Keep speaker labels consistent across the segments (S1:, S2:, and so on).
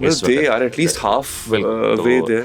S1: they are at least half way there,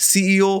S1: CEO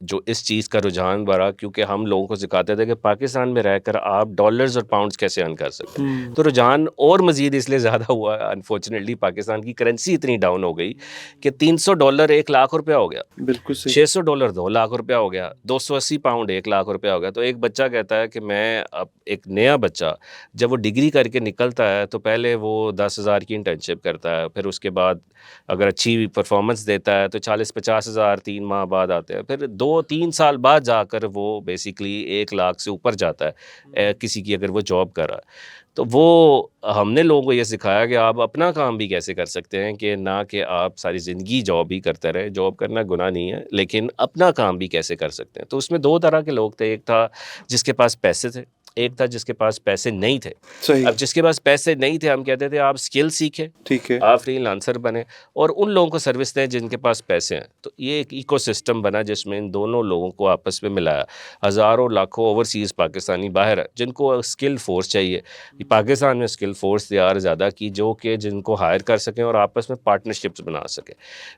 S2: جو اس چیز کا رجحان بڑھا کیونکہ ہم لوگوں کو سکھاتے تھے کہ پاکستان میں رہ کر آپ ڈالرز اور پاؤنڈز کیسے ارن کر سکتے ہیں. تو رجحان اور مزید اس لیے زیادہ ہوا. انفارچونیٹلی پاکستان کی کرنسی اتنی ڈاؤن ہو گئی کہ $300 1 لاکھ روپیہ ہو گیا,
S1: بالکل صحیح.
S2: $600 2 لاکھ روپیہ ہو گیا, 280 پاؤنڈ 1 لاکھ روپیہ ہو گیا. تو ایک بچہ کہتا ہے کہ میں اب ایک نیا بچہ جب وہ ڈگری کر کے نکلتا ہے تو پہلے وہ 10,000 کی انٹرنشپ کرتا ہے, پھر اس کے بعد اگر اچھی پرفارمنس دیتا ہے تو 40-50 ہزار 3 ماہ بعد آتے ہیں, پھر 2-3 سال بعد جا کر وہ بیسیکلی 1 لاکھ سے اوپر جاتا ہے کسی کی اگر وہ جاب کر رہا ہے. تو وہ ہم نے لوگوں کو یہ سکھایا کہ آپ اپنا کام بھی کیسے کر سکتے ہیں, کہ نہ کہ آپ ساری زندگی جاب ہی کرتے رہے. جاب کرنا گناہ نہیں ہے لیکن اپنا کام بھی کیسے کر سکتے ہیں. تو اس میں 2 طرح کے لوگ تھے, ایک تھا جس کے پاس پیسے تھے, ایک تھا جس کے پاس پیسے نہیں تھے.
S1: صحیح.
S2: اب جس کے پاس پیسے نہیں تھے ہم کہتے تھے آپ اسکل سیکھیں,
S1: ٹھیک ہے,
S2: آپ فری لانسر بنے, اور ان لوگوں کو سروس دیں جن کے پاس پیسے ہیں. تو یہ ایک ایکو سسٹم بنا جس میں ان دونوں لوگوں کو آپس میں ملایا. ہزاروں لاکھوں اوورسیز پاکستانی باہر ہے جن کو اسکل فورس چاہیے. پاکستان میں اسکل فورس تیار زیادہ کی جو کہ جن کو ہائر کر سکیں اور آپس میں پارٹنرشپس بنا سکیں.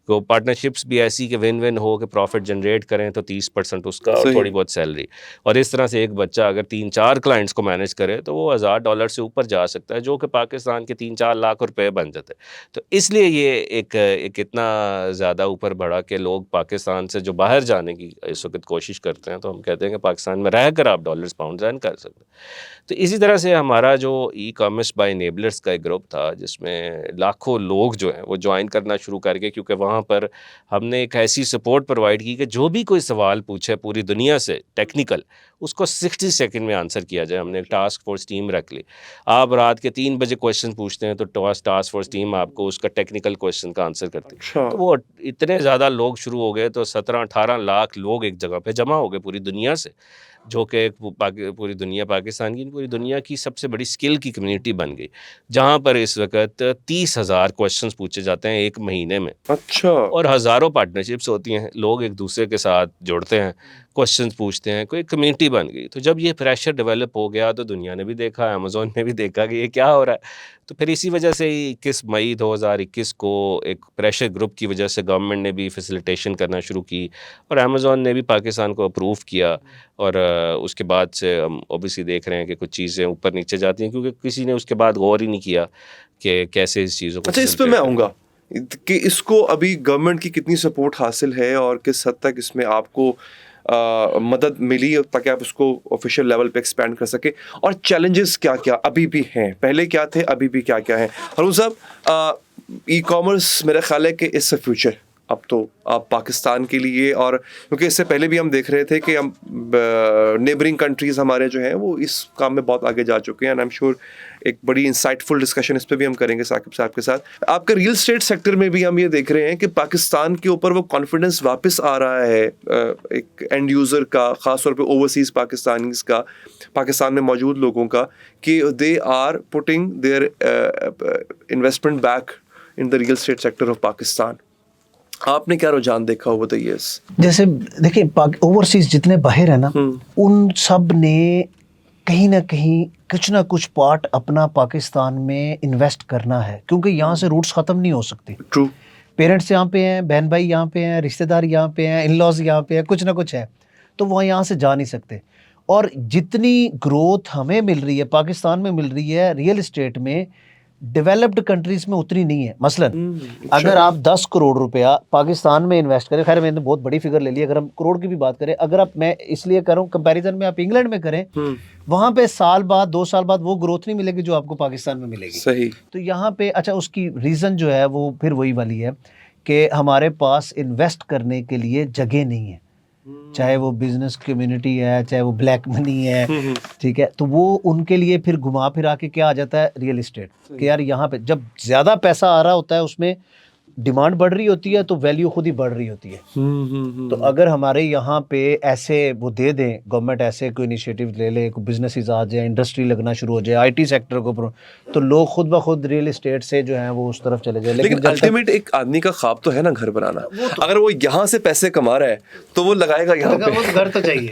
S2: تو پارٹنرشپس بھی ایسی کہ ون ون ہو, کہ پروفٹ جنریٹ کریں تو 30% اس کا اور تھوڑی بہت سیلری. اور اس طرح سے ایک بچہ اگر 3-4 کلائنٹس کو مینیج کرے تو وہ $1,000 سے اوپر جا سکتا ہے, جو کہ پاکستان کے 3-4 لاکھ روپے بن جاتے. تو اس لیے یہ ایک اتنا زیادہ اوپر بڑھا کہ لوگ پاکستان سے جو باہر جانے کی اس وقت کوشش کرتے ہیں, تو ہم کہتے ہیں کہ پاکستان میں رہ کر آپ ڈالرز پاؤنڈز ارن کر سکتے ہیں. تو اسی طرح سے ہمارا جو ای کامرس بائی انیبلرز کا ایک گروپ تھا جس میں لاکھوں لوگ جو ہیں وہ جوائن کرنا شروع کر کے, کیونکہ وہاں پر ہم نے ایک ایسی سپورٹ پرووائڈ کی کہ جو بھی کوئی سوال پوچھے پوری دنیا سے ٹیکنیکل, اس کو 60 سیکنڈ میں آنسر کیا جائے. ہم نے ایک ٹاسک فورس ٹیم رکھ لی. آپ رات کے 3 بجے کویشچن پوچھتے ہیں تو ٹاسک فورس ٹیم آپ کو اس کا ٹیکنیکل کویشچن کا آنسر کرتی ہے. تو وہ اتنے زیادہ لوگ شروع ہو گئے, تو 17-18 لاکھ لوگ ایک جگہ پہ جمع ہو گئے پوری دنیا سے, جو کہ پوری دنیا پاکستان کی پوری دنیا کی سب سے بڑی اسکل کی کمیونٹی بن گئی, جہاں پر اس وقت 30,000 کویشچنس پوچھے جاتے ہیں ایک مہینے میں.
S1: اچھا.
S2: اور ہزاروں پارٹنرشپس ہوتی ہیں, لوگ ایک دوسرے کے ساتھ جڑتے ہیں, کویشچنس پوچھتے ہیں, کوئی کمیونٹی بن گئی. تو جب یہ پریشر ڈیولپ ہو گیا تو دنیا نے بھی دیکھا, امیزون نے بھی دیکھا کہ یہ کیا ہو رہا ہے. تو پھر اسی وجہ سے 21 مئی 2021 کو ایک پریشر گروپ کی وجہ سے گورنمنٹ نے بھی فیسیلیٹیشن کرنا شروع کی, اور امیزون نے بھی پاکستان کو اپروو کیا. اور اس کے بعد سے ہم اوبیسلی دیکھ رہے ہیں کہ کچھ چیزیں اوپر نیچے جاتی ہیں, کیونکہ کسی نے اس کے بعد غور ہی نہیں کیا کہ کیسے اس چیزوں کو.
S1: اچھا, اس پہ میں آؤں گا کہ اس کو ابھی گورنمنٹ کی کتنی سپورٹ حاصل ہے اور کس حد تک اس میں آپ کو مدد ملی تاکہ آپ اس کو آفیشیل لیول پہ ایکسپینڈ کر سکیں, اور چیلنجز کیا کیا ابھی بھی ہیں, پہلے کیا تھے, ابھی بھی کیا کیا ہیں. ہارون صاحب, ای کامرس میرا خیال ہے کہ اس سے فیوچر اب تو آپ پاکستان کے لیے, اور کیونکہ اس سے پہلے بھی ہم دیکھ رہے تھے کہ ہم نیبرنگ کنٹریز ہمارے جو ہیں وہ اس کام میں بہت آگے جا چکے ہیں. اینڈ آئی ایم شیور ایک بڑی انسائٹ فل ڈسکشن اس پہ بھی ہم کریں گے ثاقب صاحب کے ساتھ. آپ کے ریئل اسٹیٹ سیکٹر میں بھی ہم یہ دیکھ رہے ہیں کہ پاکستان کے اوپر وہ کانفیڈنس واپس آ رہا ہے ایک اینڈ یوزر کا, خاص طور پہ اوورسیز پاکستانیز کا, پاکستان میں موجود لوگوں کا, کہ they are putting their investment back in the real estate sector of Pakistan. آپ نے کیا رجحان دیکھا ہو, بتائیے.
S3: جیسے دیکھیں اوورسیز جتنے باہر ہیں نا, ان سب نے کہیں نہ کہیں کچھ نہ کچھ پارٹ اپنا پاکستان میں انویسٹ کرنا ہے, کیونکہ یہاں سے روٹس ختم نہیں ہو سکتی.
S1: ٹرو.
S3: پیرنٹس یہاں پہ ہیں, بہن بھائی یہاں پہ ہیں, رشتہ دار یہاں پہ ہیں, ان لاز یہاں پہ ہیں, کچھ نہ کچھ ہے, تو وہ یہاں سے جا نہیں سکتے. اور جتنی گروتھ ہمیں مل رہی ہے, پاکستان میں مل رہی ہے ریئل اسٹیٹ میں, ڈیولپڈ کنٹریز میں اتنی نہیں ہے. مثلا اگر آپ 10 کروڑ روپیہ پاکستان میں انویسٹ کریں, خیر میں نے بہت بڑی فگر لے لی, اگر ہم کروڑ کی بھی بات کریں, اگر آپ, میں اس لیے کروں کمپیریزن میں, آپ انگلینڈ میں کریں, وہاں پہ سال بعد 2 سال بعد وہ گروتھ نہیں ملے گی جو آپ کو پاکستان میں ملے گی.
S1: صحیح.
S3: تو یہاں پہ اچھا اس کی ریزن جو ہے وہ پھر وہی والی ہے کہ ہمارے پاس انویسٹ کرنے کے لیے جگہ نہیں ہے, چاہے وہ بزنس کمیونٹی ہے, چاہے وہ بلیک منی ہے, ٹھیک ہے. تو وہ ان کے لیے پھر گھما پھرا کے کیا آ جاتا ہے, ریئل اسٹیٹ, کہ یار یہاں پہ جب زیادہ پیسہ آ رہا ہوتا ہے, اس میں ڈیمانڈ بڑھ رہی ہوتی ہے, تو ویلیو خود ہی بڑھ رہی ہوتی ہے. تو اگر ہمارے یہاں پہ ایسے وہ دے دیں, گورنمنٹ ایسے کوئی انیشیٹو لے لے, کوئی بزنسز آ جائیں, انڈسٹری لگنا شروع ہو جائے, آئی ٹی سیکٹر کو, تو لوگ خود بخود ریئل اسٹیٹ سے جو ہیں وہ اس طرف چلے جائیں.
S1: لیکن الٹیمیٹ ایک آدمی کا خواب تو ہے نا گھر بنانا. اگر وہ یہاں سے پیسے کما رہا ہے تو وہ لگائے گا یہاں پہ,
S3: گھر تو چاہیے.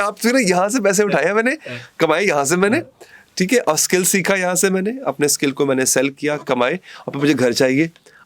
S1: آپ یہاں سے پیسے اٹھائے میں نے, کمائے یہاں سے میں نے, ٹھیک ہے, اور اسکل سیکھا یہاں سے, میں نے اپنے اسکل کو میں نے سیل کیا, کمائے, اور پھر مجھے گھر چاہیے.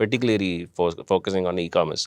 S2: particularly focusing on e-commerce।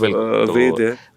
S1: way there।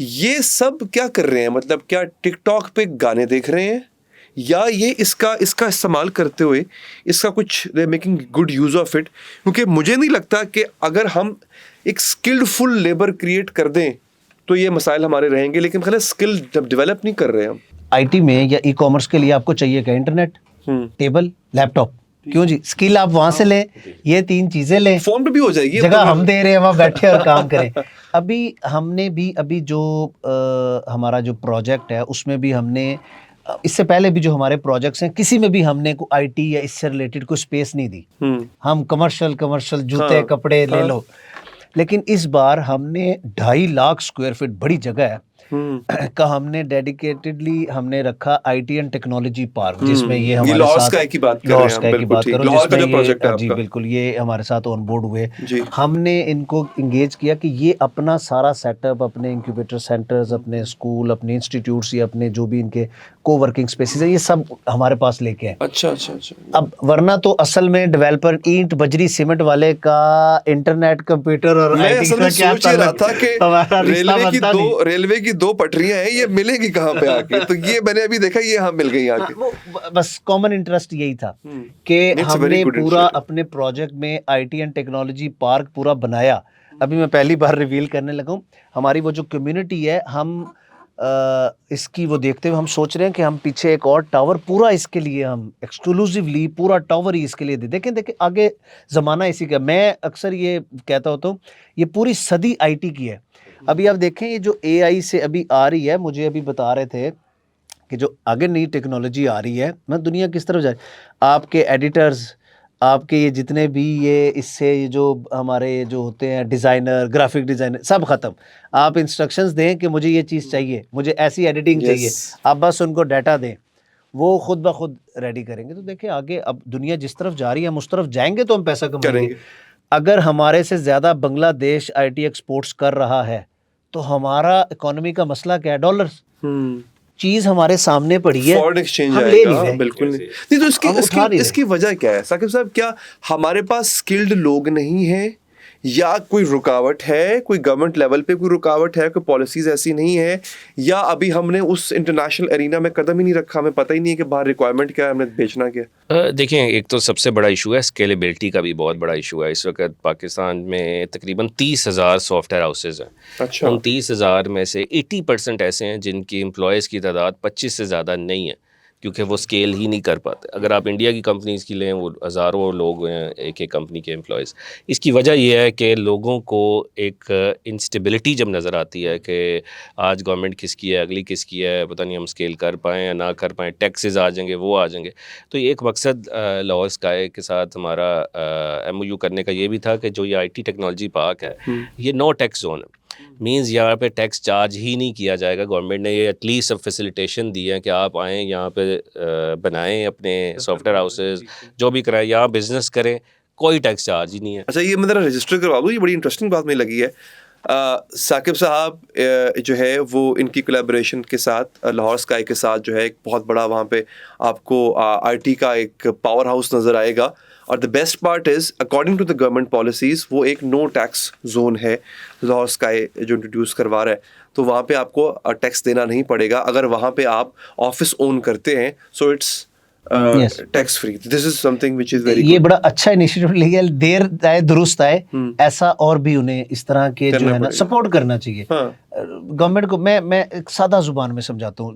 S1: یہ سب کیا کر رہے ہیں؟ مطلب کیا ٹک ٹاک پہ گانے دیکھ رہے ہیں یا یہ اس کا استعمال کرتے ہوئے اس کا کچھ making good use of it? کیونکہ مجھے نہیں لگتا کہ اگر ہم ایک اسکلڈ فل لیبر کریٹ کر دیں تو یہ مسائل ہمارے رہیں گے، لیکن خالی اسکل جب ڈیولپ نہیں کر رہے ہم.
S3: آئی ٹی میں یا ای کامرس کے لیے آپ کو چاہیے کہ انٹرنیٹ، ٹیبل، لیپ ٹاپ. کیوں جی؟ اسکل آپ وہاں سے لیں، یہ 3 چیزیں لیں،
S1: فون پہ بھی ہو جائے گی،
S3: جگہ ہم دے رہے ہیں وہاں بیٹھے اور کام کریں. ابھی ہم نے بھی جو ہمارا جو پروجیکٹ ہے اس میں بھی ہم نے اس سے پہلے بھی جو ہمارے پروجیکٹس ہیں کسی میں بھی ہم نے کوئی آئی ٹی یا اس سے ریلیٹڈ کوئی اسپیس نہیں دی. ہم کمرشل جوتے کپڑے لے لو. لیکن اس بار ہم نے 2.5 لاکھ اسکوائر فٹ بڑی جگہ ہے کا ہم نے ڈیڈیکیٹڈلی ہم نے رکھا I T and technology park, جس میں یہ ہمارے ساتھ جی بالکل یہ ہمارے ساتھ آن بورڈ ہوئے. ہم نے ان کو انگیج کیا کہ یہ اپنا سارا سیٹ اپ، اپنے انکیوبیٹر سینٹرز، اپنے اسکول، اپنے انسٹیٹیوٹس یا اپنے جو بھی ان کے کو ورکنگ اسپیسز ہیں یہ سب ہمارے پاس لے کے آئے.
S1: اچھا.
S3: اب ورنہ تو اصل میں ڈیولپر اینٹ بجری سیمنٹ والے کا انٹرنیٹ کمپیوٹر اور
S1: میں اصل میں سوچ ہی رہا تھا کہ ریلوے کی 2 پٹریاں ہیں، یہ ملیں گی کہاں پہ آ کے؟ تو یہ میں نے ابھی دیکھا یہ ہاں مل گئی آ کے.
S3: بس کامن انٹرسٹ یہی تھا کہ ہم نے پورا اپنے پروجیکٹ میں I T and technology park پورا بنایا. ابھی میں پہلی بار ریویل کرنے لگا ہوں. ہماری وہ جو کمیونٹی ہے ہم اس کی وہ دیکھتے ہوئے ہم سوچ رہے ہیں کہ ہم پیچھے ایک اور ٹاور پورا اس کے لیے ہم ایکسکلوزیولی پورا ٹاور ہی اس کے لیے دے. دیکھیں آگے زمانہ اسی کا. میں اکثر یہ کہتا ہوتا ہوں یہ پوری صدی آئی ٹی کی ہے. ابھی آپ دیکھیں یہ جو اے آئی سے ابھی آ رہی ہے، مجھے ابھی بتا رہے تھے کہ جو آگے نئی ٹیکنالوجی آ رہی ہے، میں دنیا کس طرف جائے، آپ کے ایڈیٹرز، آپ کے یہ جتنے بھی یہ اس سے جو ہمارے جو ہوتے ہیں ڈیزائنر، گرافک ڈیزائنر، سب ختم. آپ انسٹرکشنز دیں کہ مجھے یہ چیز چاہیے، مجھے ایسی ایڈیٹنگ چاہیے، آپ بس ان کو ڈیٹا دیں، وہ خود بخود ریڈی کریں گے. تو دیکھیں آگے اب دنیا جس طرف جا رہی ہے ہم اس طرف جائیں گے تو ہم پیسہ کمائیں گے. اگر ہمارے سے زیادہ بنگلہ دیش آئی ٹی ایکسپورٹس کر رہا ہے تو ہمارا اکانومی کا مسئلہ کیا ہے؟ ڈالرز. چیز ہمارے سامنے پڑی ہے،
S1: فورن ایکسچینج
S3: ہم
S1: آئے
S3: لے
S1: گا.
S3: نہیں رہے.
S1: بالکل نہیں. تو اس کی وجہ کیا ہے ثاقب صاحب؟ کیا ہمارے پاس اسکلڈ لوگ نہیں ہیں یا کوئی رکاوٹ ہے؟ کوئی گورنمنٹ لیول پہ کوئی رکاوٹ ہے؟ کوئی پالیسیز ایسی نہیں ہے؟ یا ابھی ہم نے اس انٹرنیشنل ارینا میں قدم ہی نہیں رکھا، ہمیں پتہ ہی نہیں ہے کہ باہر ریکوائرمنٹ کیا ہے، ہم نے بیچنا کیا؟
S2: دیکھیں ایک تو سب سے بڑا ایشو ہے اسکیلیبلٹی کا، بھی بہت بڑا ایشو ہے. اس وقت پاکستان میں تقریباً 30,000 سافٹ ویئر ہاؤسز ہیں.
S1: اچھا.
S2: ان 30,000 میں سے 80% ایسے ہیں جن کی امپلائیز کی تعداد 25 سے زیادہ نہیں ہے، کیونکہ وہ اسکیل ہی نہیں کر پاتے. اگر آپ انڈیا کی کمپنیز کی لیں، وہ ہزاروں لوگ ہیں ایک کمپنی کے امپلائیز. اس کی وجہ یہ ہے کہ لوگوں کو ایک انسٹیبلٹی جب نظر آتی ہے کہ آج گورنمنٹ کس کی ہے، اگلی کس کی ہے، پتہ نہیں ہم اسکیل کر پائیں یا نہ کر پائیں، ٹیکسز آ جائیں گے، وہ آ جائیں گے. تو یہ ایک مقصد لاہور اسکائی کے ساتھ ہمارا ایم او یو کرنے کا یہ بھی تھا کہ جو یہ آئی ٹی ٹیکنالوجی پارک ہے یہ نو ٹیکس زون ہے. مینز یہاں پہ ٹیکس چارج ہی نہیں کیا جائے گا. گورنمنٹ نے یہ ایٹ لیسٹ اب فیسیلیٹیشن دی ہے کہ آپ آئیں یہاں پہ بنائیں اپنے سافٹ ویئر ہاؤسز، جو بھی کرائیں، یہاں بزنس کریں، کوئی ٹیکس چارج ہی نہیں ہے.
S1: اچھا یہ میں ذرا رجسٹر کروا دوں، یہ بڑی انٹرسٹنگ بات مجھے لگی ہے. ثاقب صاحب جو ہے وہ ان کی کولیبریشن کے ساتھ لاہور اسکائی کے ساتھ جو ہے ایک بہت بڑا وہاں پہ آپ کو آئی ٹی کا ایک پاور ہاؤس نظر آئے گا. اور the best part is according to the government policies وہ ایک نو ٹیکس زون ہے لاہور اسکائی جو انٹروڈیوس کروا رہا ہے. تو وہاں پہ آپ کو ٹیکس دینا نہیں پڑے گا اگر وہاں پہ آپ آفس اون کرتے ہیں. So it's tax free. This is something which is very good.
S3: یہ بڑا اچھا انیشیٹو لیا، دیر آئے درست آئے. ایسا اور بھی انہیں اس طرح کے جو ہے نا سپورٹ کرنا چاہیے گورنمنٹ کو. میں ایک سادہ زبان میں سمجھاتا ہوں.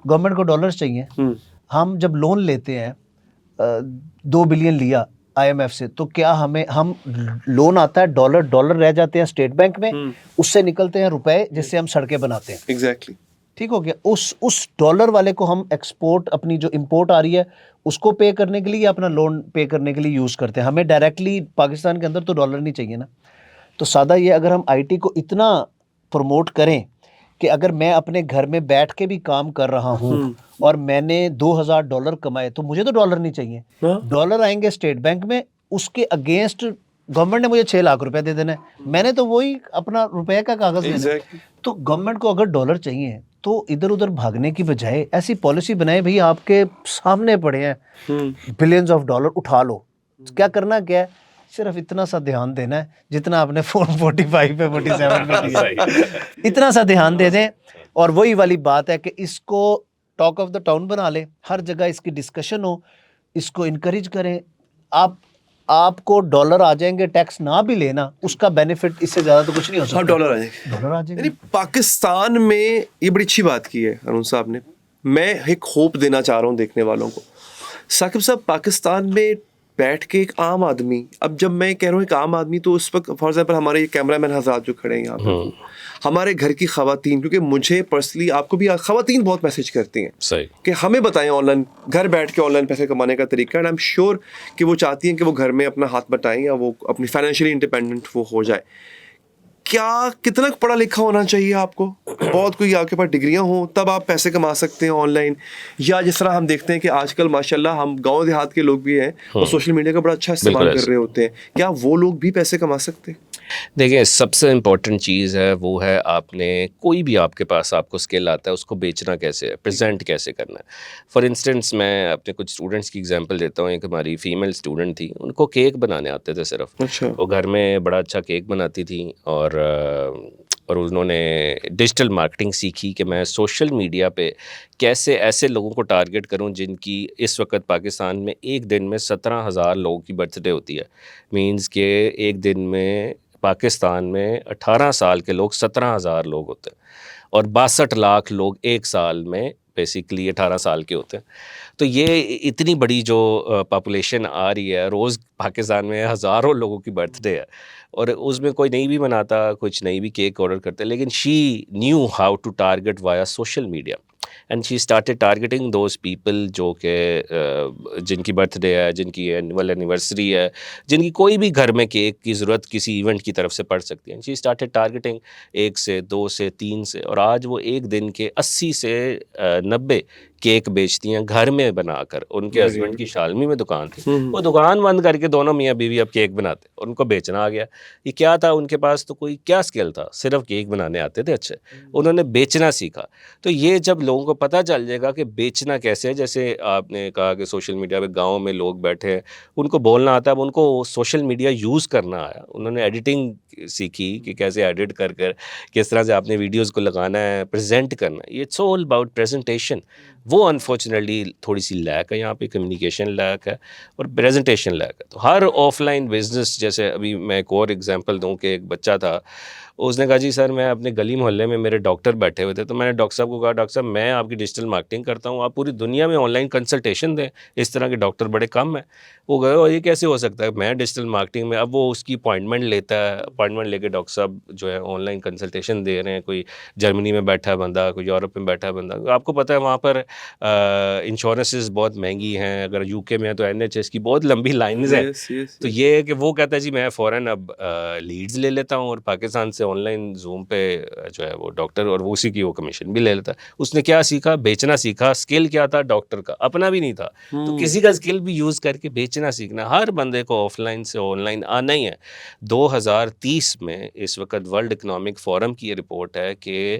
S3: گورنمنٹ کو ڈالرز چاہیے. ہم جب لون لیتے ہیں 2 بلین لیا آئی ایم ایف سے، تو کیا ہم لون آتا ہے ڈالر رہ جاتے ہیں اسٹیٹ بینک میں، اس سے نکلتے ہیں روپے جس سے ہم سڑکیں بناتے ہیں.
S1: ایگزیکٹلی.
S3: ٹھیک ہو گیا. اس ڈالر والے کو ہم ایکسپورٹ اپنی جو امپورٹ آ رہی ہے اس کو پے کرنے کے لیے یا اپنا لون پے کرنے کے لیے یوز کرتے ہیں. ہمیں ڈائریکٹلی پاکستان کے اندر تو ڈالر نہیں چاہیے نا. تو سادہ یہ اگر ہم آئی ٹی کو اتنا پروموٹ کریں کہ اگر میں اپنے گھر میں بیٹھ کے بھی کام کر رہا ہوں اور میں نے $2,000 کمائے تو مجھے تو ڈالر نہیں چاہیے. ڈالر آئیں گے اسٹیٹ بینک میں، اس کے اگینسٹ گورنمنٹ نے مجھے 6 لاکھ روپے دے دینا ہے، میں نے تو وہی اپنا روپے کا کاغذ لینا ہے. تو گورنمنٹ کو اگر ڈالر چاہیے تو ادھر ادھر بھاگنے کی بجائے ایسی پالیسی بنائے، بھئی آپ کے سامنے پڑے ہیں بلینز آف ڈالر، اٹھا لو. کیا کرنا کیا ہے، صرف اتنا سا دھیان دینا ہے جتنا آپ نے 45 پہ 47 پہ دیا، اتنا سا دھیان دے دیں. اور وہی والی بات ہے کہ اس کو ٹاک آف دا ٹاؤن بنا لیں، ہر جگہ اس کی ڈسکشن ہو، اس کو انکریج کریں. آپ کو ڈالر آ جائیں گے، ٹیکس نہ بھی لینا، اس کا بینیفٹ اس سے زیادہ تو کچھ نہیں ہو سکتا.
S1: ڈالر آ جائیں گے،
S3: ڈالر آ جائیں گے.
S1: یعنی پاکستان میں یہ بڑی اچھی بات کی ہے ارون صاحب نے. میں ایک ہوپ دینا چاہ رہا ہوں دیکھنے والوں کو. ثاقب صاحب، پاکستان میں بیٹھ کے ایک عام آدمی، اب جب میں کہہ رہا ہوں ایک عام آدمی تو اس وقت فار ایگزامپل ہمارے یہ کیمرہ مین حضرات جو کھڑے ہیں یہاں پہ، ہمارے گھر کی خواتین، کیونکہ مجھے پرسنلی، آپ کو بھی خواتین بہت میسج کرتی ہیں
S2: صحیح
S1: کہ ہمیں بتائیں آن لائن گھر بیٹھ کے آن لائن پیسے کمانے کا طریقہ. اینڈ آئی ایم شیور کہ وہ چاہتی ہیں کہ وہ گھر میں اپنا ہاتھ بٹائیں یا وہ اپنی فائنینشلی انڈیپینڈنٹ وہ ہو جائے. کیا کتنا پڑھا لکھا ہونا چاہیے آپ کو؟ بہت کوئی آپ کے پاس ڈگریاں ہوں تب آپ پیسے کما سکتے ہیں آن لائن؟ یا جس طرح ہم دیکھتے ہیں کہ آج کل ماشاء اللہ ہم گاؤں دیہات کے لوگ بھی ہیں وہ سوشل میڈیا کا بڑا اچھا استعمال کر رہے ہوتے ہیں، کیا وہ لوگ بھی پیسے کما سکتے ہیں؟
S2: دیکھیں، سب سے امپورٹنٹ چیز ہے وہ ہے آپ نے کوئی بھی آپ کے پاس آپ کو اسکل آتا ہے اس کو بیچنا کیسے ہے، پریزنٹ کیسے کرنا ہے. فار انسٹنس میں اپنے کچھ اسٹوڈنٹس کی ایگزامپل دیتا ہوں. ایک ہماری فیمیل اسٹوڈنٹ تھی، ان کو کیک بنانے آتے تھے صرف.
S1: اچھا.
S2: وہ گھر میں بڑا اچھا کیک بناتی تھی اور انہوں نے ڈیجیٹل مارکیٹنگ سیکھی کہ میں سوشل میڈیا پہ کیسے ایسے لوگوں کو ٹارگٹ کروں جن کی اس وقت پاکستان میں ایک دن میں 17,000 لوگوں کی برتھ ڈے ہوتی ہے. مینز کہ ایک دن میں پاکستان میں 18 سال کے لوگ 17,000 لوگ ہوتے ہیں اور 62 لاکھ لوگ ایک سال میں بیسیکلی 18 سال کے ہوتے ہیں. تو یہ اتنی بڑی جو پاپولیشن آ رہی ہے، روز پاکستان میں ہزاروں لوگوں کی برتھ ڈے ہے اور اس میں کوئی نہیں بھی مناتا، کچھ نہیں بھی کیک آرڈر کرتے، لیکن she knew how to target via social media and she started targeting those people جو کہ جن کی برتھ ڈے ہے، جن کی اینول اینیورسری ہے، جن کی کوئی بھی گھر میں کیک کی ضرورت کسی ایونٹ کی طرف سے پڑ سکتی ہے. شی اسٹارٹیڈ ٹارگیٹنگ 1 سے 2 سے 3 سے، اور آج وہ ایک دن کے 80 سے 90 کیک بیچتی ہیں گھر میں بنا کر. ان کے ہسبینڈ کی شالمی میں دکان تھی، وہ دکان بند کر کے دونوں میاں بیوی اب کیک بناتے، اور ان کو بیچنا آ گیا. یہ کیا تھا ان کے پاس؟ تو کوئی کیا اسکل تھا؟ صرف کیک بنانے آتے تھے اچھے. انہوں نے بیچنا سیکھا. تو یہ جب لوگوں کو پتہ چل جائے گا کہ بیچنا کیسے ہے، جیسے آپ نے کہا کہ سوشل میڈیا پہ گاؤں میں لوگ بیٹھے ہیں، ان کو بولنا آتا ہے، اب ان کو سوشل میڈیا یوز کرنا آیا. انہوں نے ایڈیٹنگ سیکھی کہ کیسے ایڈٹ کر کس طرح سے آپ نے ویڈیوز کو لگانا ہے، پریزنٹ کرنا ہے. It's all about presentation. وہ انفارچونیٹلی تھوڑی سی لیک ہے یہاں پہ، کمیونیکیشن لیک ہے اور پریزنٹیشن لیک ہے. تو ہر آف لائن بزنس، جیسے ابھی میں ایک اور ایگزامپل دوں کہ ایک بچہ تھا، اس نے کہا جی سر میں اپنے گلی محلے میں میرے ڈاکٹر بیٹھے ہوئے تھے، تو میں نے ڈاکٹر صاحب کو کہا ڈاکٹر صاحب میں آپ کی ڈیجیٹل مارکیٹنگ کرتا ہوں، آپ پوری دنیا میں آن لائن کنسلٹیشن دیں، اس طرح کے ڈاکٹر بڑے کم ہیں. وہ گئے اور یہ کیسے ہو سکتا ہے میں ڈیجیٹل مارکیٹنگ میں. اب وہ اس کی اپوائنٹمنٹ لیتا ہے، اپوائنٹمنٹ لے کے ڈاکٹر صاحب جو ہے آن لائن کنسلٹیشن دے رہے ہیں. کوئی جرمنی میں بیٹھا ہے بندہ، کوئی یورپ میں بیٹھا ہے بندہ. آپ کو پتہ ہے وہاں پر انشورنسز بہت مہنگی ہیں، اگر یو کے میں ہے تو NHS کی بہت لمبی لائنز ہیں. تو یہ ہے کہ وہ کہتا ہے جی میں فوراً اب لیڈز لے لیتا ہوں اور پاکستان سے آن لائن زوم پہ جو ہے وہ ڈاکٹر، اور اسی کی وہ کمیشن بھی لے لیتا ہے. اس نے کیا سیکھا؟ بیچنا سیکھا. اسکل کیا تھا؟ ڈاکٹر کا اپنا بھی نہیں تھا. تو کسی کا اسکل بھی یوز کر کے بیچنا سیکھنا. ہر بندے کو آف لائن سے آن لائن آنا ہی ہے. 2030 میں اس وقت ورلڈ اکنامک فورم کی یہ رپورٹ ہے کہ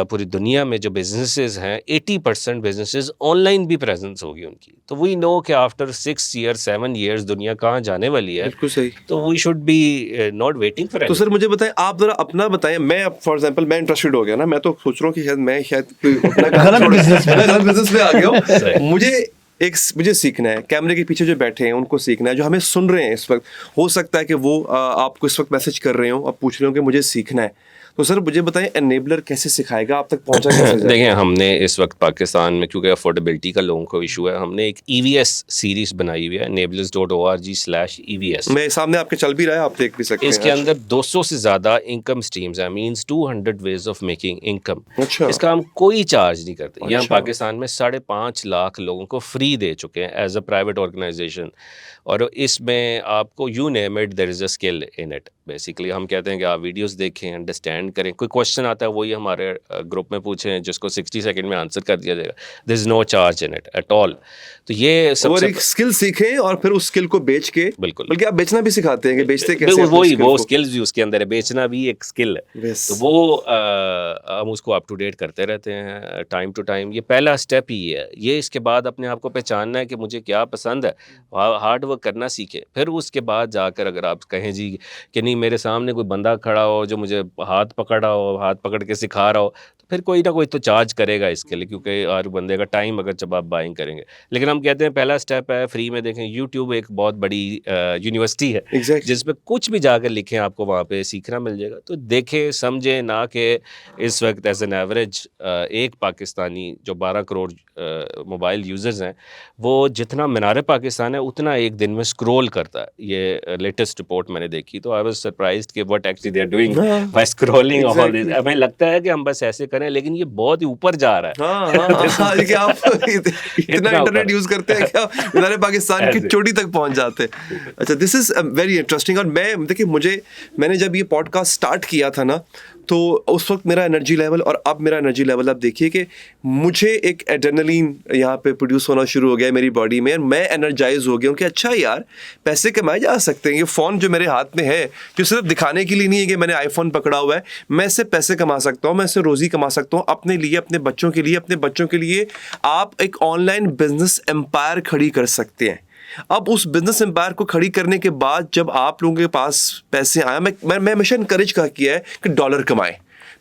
S2: پوری دنیا میں جو بزنسز ہیں 80% بزنسز آن لائن بھی پریزنس ہوگی ان کی. تو وی نو کہ آفٹر 6 ایئر 7 ایئرز دنیا کہاں جانے والی ہے.
S1: بالکل صحیح.
S2: تو we should be not waiting for.
S1: تو سر مجھے بتائیں، آپ ذرا اپنا بتائیں. میں فار ایگزامپل میں انٹرسٹڈ ہو گیا نا، میں تو سوچ رہا ہوں کہ شاید غلط بزنس میں آ گیا ہوں. مجھے سیکھنا ہے. کیمرے کے پیچھے جو بیٹھے ہیں ان کو سیکھنا ہے، جو ہمیں سن رہے ہیں اس وقت، ہو سکتا ہے کہ وہ آپ کو اس وقت میسج کر رہے ہوں، آپ پوچھ رہے ہوں کہ مجھے سیکھنا ہے. تو سر مجھے بتائیں انیبلر کیسے سکھائے گا، آپ تک پہنچا کیسے جائے؟
S2: دیکھیں ہم نے اس وقت پاکستان میں کیونکہ افورڈیبلٹی کا لوگوں کو ایشو ہے، ہم نے ایک EVS سیریز بنائی ہوئی ہے enablers.org/EVS.
S1: میں سامنے آپ کے چل بھی رہا ہے، آپ دیکھ بھی سکتے ہیں.
S2: اس کے اندر 200 سے زیادہ انکم سٹریمز ہیں، means 200 ways of making income. اس کا ہم کوئی چارج نہیں کرتے. یہ ہم پاکستان میں 5.5 لاکھ لوگوں کو فری دے چکے ہیں ایز اے پرائیویٹ آرگنائزیشن. اور اس میں آپ کو you name it there is a skill in it. Basically ہم کہتے ہیں کہ آپ ویڈیوز دیکھیں, انڈرسٹینڈ کریں, کوئی کوشچن آتا ہے وہی ہمارے گروپ میں پوچھیں جس کو 60 سیکنڈ میں آنسر کر دیا جائے گا. There is no charge in it at all. تو یہ سب
S1: اور
S2: سے
S1: ایک اسکل سیکھیں اور پھر اس اسکل کو بیچ کے,
S2: بالکل,
S1: بلکہ آپ بیچنا بھی سکھاتے ہیں کہ بیچتے کیسے,
S2: وہی وہ اسکلز بھی اس کے اندر ہے, بیچنا بھی ایک اسکل ہے. تو وہ ہم اس کو اپ ٹو ڈیٹ کرتے رہتے ہیں ٹائم ٹو ٹائم. یہ پہلا اسٹیپ ہی ہے. یہ اس کے بعد اپنے آپ کو پہچاننا ہے کہ مجھے کیا پسند ہے, ہارڈ ورک کرنا سیکھیں. پھر اس کے بعد جا کر اگر آپ کہیں جی کہ نہیں میرے سامنے کوئی بندہ کھڑا ہو جو مجھے ہاتھ پکڑا ہو, ہاتھ پکڑ کے سکھا رہا ہو, تو پھر کوئی نہ کوئی تو چارج کرے گا اس کے لیے, کیونکہ ہر بندے کا ٹائم اگر جب آپ بائنگ کریں گے. لیکن ہم کہتے ہیں پہلا اسٹیپ ہے فری میں دیکھیں. یوٹیوب ایک بہت بڑی یونیورسٹی ہے جس پہ کچھ بھی جا کر لکھیں آپ کو وہاں پہ سیکھنا مل جائے گا. تو دیکھیں سمجھیں, نہ کہ اس وقت ایز این ایوریج ایک پاکستانی جو 12 کروڑ موبائل یوزرز ہیں, وہ جتنا مینار پاکستان ہے اتنا ایک دن میں اسکرول کرتا ہے. یہ لیٹسٹ رپورٹ میں نے دیکھی تو آئی واز سرپرائزڈ کہ what actually they are doing by scrolling of all this. ہمیں لگتا ہے کہ ہم بس ایسے کریں, لیکن یہ بہت ہی اوپر جا رہا ہے.
S1: کہ آپ اتنا انٹرنیٹ یوز کرتے ہیں کہ مینار پاکستان کی چوٹی تک پہنچ جاتے ہیں. اچھا, دس از ویری انٹرسٹنگ. اور میں دیکھیے میں نے جب یہ پوڈ کاسٹ اسٹارٹ کیا تھا نا, تو اس وقت میرا انرجی لیول اور اب میرا انرجی لیول آپ دیکھیے کہ مجھے ایک ایڈرینلین یہاں پہ پروڈیوس ہونا شروع ہو گیا ہے میری باڈی میں, اور میں انرجائز ہو گیا ہوں کہ اچھا یار پیسے کمائے جا سکتے ہیں. یہ فون جو میرے ہاتھ میں ہے جو صرف دکھانے کے لیے نہیں ہے کہ میں نے آئی فون پکڑا ہوا ہے, میں اس سے پیسے کما سکتا ہوں, میں اس سے روزی کما سکتا ہوں اپنے لیے, اپنے بچوں کے لیے, اپنے بچوں کے لیے. آپ ایک آن لائن بزنس امپائر کھڑی کر سکتے ہیں. اب اس بزنس امپائر کو کھڑی کرنے کے بعد جب آپ لوگوں کے پاس پیسے آئے, میں ہمیشہ انکریج کیا ہے کہ ڈالر کمائیں,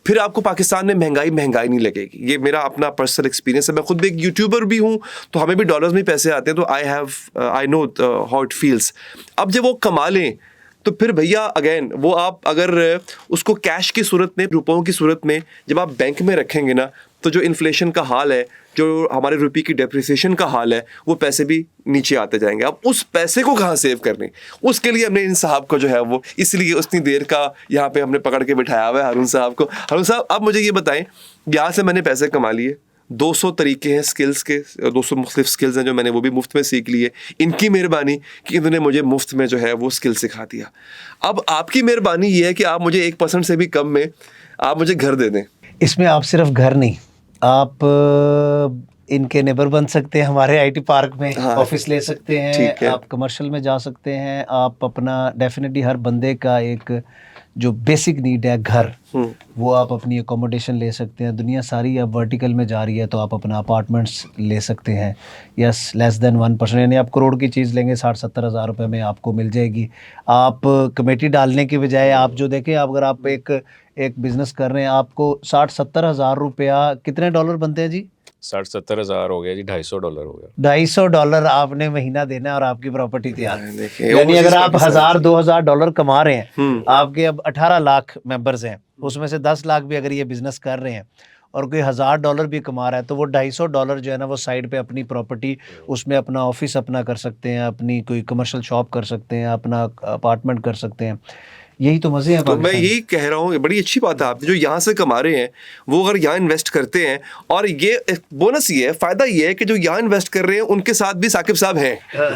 S1: پھر آپ کو پاکستان میں مہنگائی نہیں لگے گی. یہ میرا اپنا پرسنل ایکسپیرینس ہے. میں خود بھی ایک یوٹیوبر بھی ہوں, تو ہمیں بھی ڈالرز میں پیسے آتے ہیں, تو آئی نو ہاؤ اٹ فیلس. اب جب وہ کما لیں تو پھر بھیا اگین وہ آپ اگر اس کو کیش کی صورت میں, روپوں کی صورت میں جب آپ بینک میں رکھیں گے نا, تو جو انفلیشن کا حال ہے, جو ہمارے روپی کی ڈیپریسیشن کا حال ہے, وہ پیسے بھی نیچے آتے جائیں گے. اب اس پیسے کو کہاں سیو کرنے, اس کے لیے ہم نے ان صاحب کو جو ہے وہ اس لیے اتنی دیر کا یہاں پہ ہم نے پکڑ کے بٹھایا ہوا ہے ہارون صاحب کو. ہارون صاحب اب مجھے یہ بتائیں, یہاں سے میں نے پیسے کما لیے, 200 طریقے ہیں سکلز کے, 200 مختلف سکلز ہیں جو میں نے وہ بھی مفت میں سیکھ لیے. ان کی مہربانی کہ انہوں نے مجھے مفت میں جو ہے وہ سکل سکھا دیا. اب آپ کی مہربانی یہ ہے کہ آپ مجھے 1% سے بھی کم میں آپ مجھے گھر دے دیں.
S3: اس میں آپ صرف گھر نہیں, آپ ان کے نیبر بن سکتے ہیں, ہمارے آئی ٹی پارک میں آفس لے سکتے ہیں, آپ کمرشل میں جا سکتے ہیں. آپ اپنا ڈیفینیٹلی ہر بندے کا ایک جو بیسک نیڈ ہے گھر, وہ آپ اپنی اکوموڈیشن لے سکتے ہیں. دنیا ساری اب ورٹیکل میں جا رہی ہے, تو آپ اپنا اپارٹمنٹس لے سکتے ہیں. یس, لیس دین 1%, یعنی آپ کروڑ کی چیز لیں گے 60-70 ہزار روپے میں آپ کو مل جائے گی. آپ کمیٹی ڈالنے کی بجائے آپ جو دیکھیں, اگر آپ ایک بزنس کر رہے ہیں, آپ کو 60-70 ہزار روپیہ, کتنے ڈالر بنتے ہیں جی؟
S2: 60-70 ہزار ہو گیا جی, $250 ہو گیا.
S3: $250 آپ نے مہینہ دینا ہے اور آپ کی پراپرٹی تیار. یعنی اگر آپ $1,000-2,000 کما رہے ہیں, آپ کے اب 18 لاکھ ممبرز ہیں, اس میں سے 10 لاکھ بھی اگر یہ بزنس کر رہے ہیں, اور کوئی $1,000 بھی کما رہا ہے, تو وہ $250 جو ہے نا وہ سائڈ پہ اپنی پراپرٹی, اس میں اپنا آفس اپنا کر سکتے ہیں, اپنی کوئی کمرشل شاپ کر سکتے ہیں, اپنا اپارٹمنٹ کر سکتے ہیں. یہی تو مزے ہیں.
S1: تو میں یہی کہہ رہا ہوں, بڑی اچھی بات ہے آپ نے, جو یہاں سے کما رہے ہیں وہ اگر یہاں انویسٹ کرتے ہیں, اور یہ بونس یہ ہے, فائدہ یہ ہے کہ جو یہاں انویسٹ کر رہے ہیں ان کے ساتھ بھی ثاقب صاحب ہیں,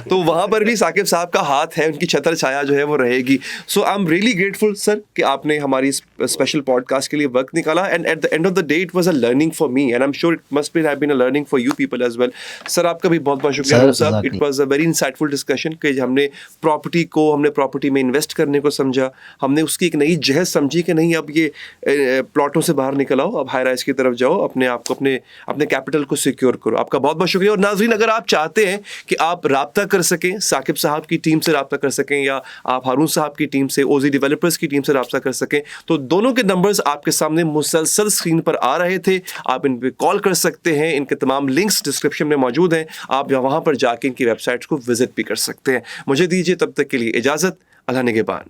S1: تو وہاں پر بھی ثاقب صاحب کا ہاتھ ہے, ان کی چھتر چھایا جو ہے وہ رہے گی. سو آئی ایم ریئلی گریٹفل سر کہ آپ نے ہماری اسپیشل پوڈ کاسٹ کے لیے وقت نکالا, and at the end of the day it was a learning for me, and I am sure it must have been a learning for you people as well. Sir آپ کا بھی بہت بہت شکریہ صاحب. It was a very insightful discussion کہ ہم نے پراپرٹی میں انویسٹ کرنے کو سمجھا, ہم نے اس کی ایک نئی جہد سمجھی کہ نہیں اب یہ پلاٹوں سے باہر نکل آؤ, اب ہائی رائز کی طرف جاؤ, اپنے آپ کو اپنے کیپٹل کو سیکیور کرو. آپ کا بہت بہت شکریہ. اور ناظرین, اگر آپ چاہتے ہیں کہ آپ رابطہ کر سکیں, ثاقب صاحب کی ٹیم سے رابطہ کر سکیں, یا آپ ہارون صاحب کی ٹیم سے, اوزی ڈیولپرز کی ٹیم سے رابطہ کر سکیں, تو دونوں کے نمبرز آپ کے سامنے مسلسل اسکرین پر آ رہے تھے, آپ ان پہ کال کر سکتے ہیں. ان کے تمام لنکس ڈسکرپشن میں موجود ہیں, آپ وہاں پر جا کے ان کی ویب سائٹس کو وزٹ بھی کر سکتے ہیں. مجھے دیجیے تب تک کے لیے اجازت. اللہ نگہبان.